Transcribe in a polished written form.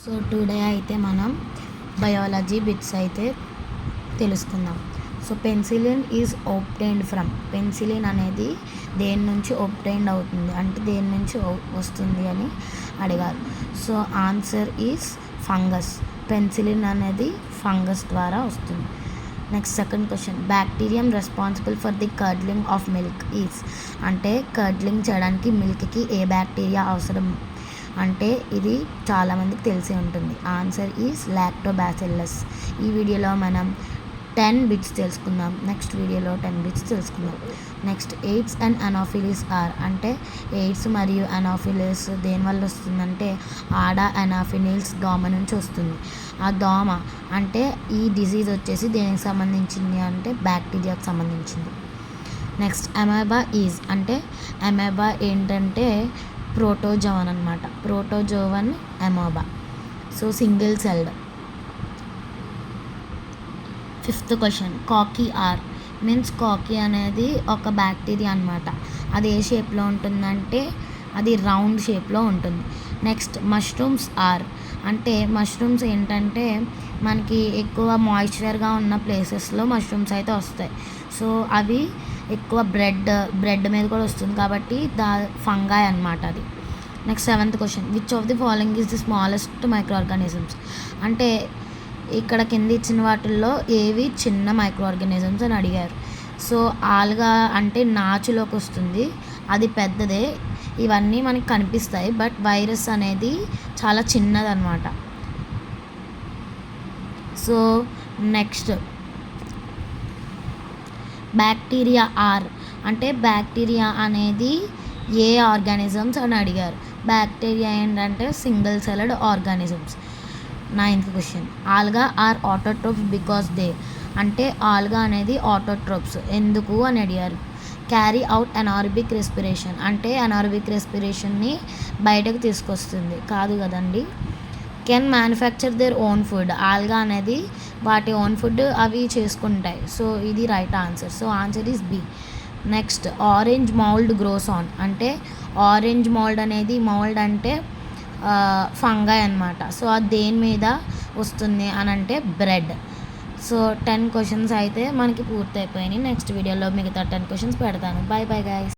So today అయితే మనం biology bits అయితే తెలుసుకుందాం. So penicillin is obtained from, penicillin అనేది దేని నుంచి ఒబ్టైన్డ్ అవుతుంది అంటే దేని నుంచి వస్తుంది అని అడిగారు. So answer is fungus. Penicillin అనేది ఫంగస్ ద్వారా వస్తుంది. Next second question, bacterium responsible for the curdling of milk is, అంటే కర్డ్లింగ్ చేయడానికి మిల్క్కి ఏ బ్యాక్టీరియా అవసరం అంటే ఇది చాలామందికి తెలిసి ఉంటుంది. Answer is Lactobacillus. ఈ వీడియోలో మనం 10 బిట్స్ తెలుసుకుందాం, నెక్స్ట్ వీడియోలో 10 బిట్స్ తెలుసుకుందాం. Next AIDS and Anopheles are, అంటే ఎయిడ్స్ మరియు అనాఫిలిస్ దేనివల్ల వస్తుందంటే ఆడ అనాఫినిల్స్ దోమ నుంచి వస్తుంది. ఆ దోమ అంటే ఈ డిజీజ్ వచ్చేసి దేనికి సంబంధించింది అంటే బ్యాక్టీరియాకి సంబంధించింది. నెక్స్ట్ అమెబా ఈజ్, అంటే అమెబా ఏంటంటే ప్రోటోజోవన్ అనమాట, protozoan amoeba. So single celled. Fifth question, cocci are means cocci అనేది ఒక బ్యాక్టీరియా అనమాట. అది ఏ షేప్లో ఉంటుందంటే అది రౌండ్ షేప్లో ఉంటుంది. నెక్స్ట్ మష్రూమ్స్ ఆర్, అంటే మష్రూమ్స్ ఏంటంటే మనకి ఎక్కువ మాయిశ్చర్గా ఉన్న ప్లేసెస్లో మష్రూమ్స్ అయితే వస్తాయి. సో అవి ఎక్కువ బ్రెడ్ మీద కూడా వస్తుంది కాబట్టి ఫంగై అనమాట అది. Next seventh question, which of the following is the smallest micro organisms, అంటే ఇక్కడ కింద ఇచ్చిన వాటిల్లో ఏవి చిన్న మైక్రో ఆర్గానిజమ్స్ అని అడిగారు. సో ఆల్గా అంటే నాచులోకి వస్తుంది, అది పెద్దదే. ఇవన్నీ మనకి కనిపిస్తాయి బట్ వైరస్ అనేది చాలా చిన్నదన్నమాట. సో నెక్స్ట్ బ్యాక్టీరియా ఆర్, అంటే బ్యాక్టీరియా అనేది ఏ ఆర్గానిజమ్స్ అని అడిగారు. బ్యాక్టీరియా ఏంటంటే single celled organisms. Ninth question, alga are autotrophs because they, అంటే ఆల్గా అనేది ఆటోట్రోప్స్ ఎందుకు అని అడిగారు. క్యారీ అవుట్ అనారోబిక్ రెస్పిరేషన్, అంటే అనారోబిక్ రెస్పిరేషన్ని బయటకు తీసుకొస్తుంది కాదు కదండి. Can manufacture their own food, alga అనేది వాటి ఓన్ ఫుడ్ అవి చేసుకుంటాయి. సో ఇది right answer. So answer is B. Next orange mould gross on, అంటే ఆరెంజ్ మౌల్డ్ అనేది మౌల్డ్ అంటే ఫంగై అనమాట. సో అది దేని మీద వస్తుంది అని అంటే బ్రెడ్. సో 10 క్వశ్చన్స్ అయితే మనకి పూర్తి అయిపోయినాయి. నెక్స్ట్ వీడియోలో మిగతా 10 క్వశ్చన్స్ పెడతాను. By bye guys.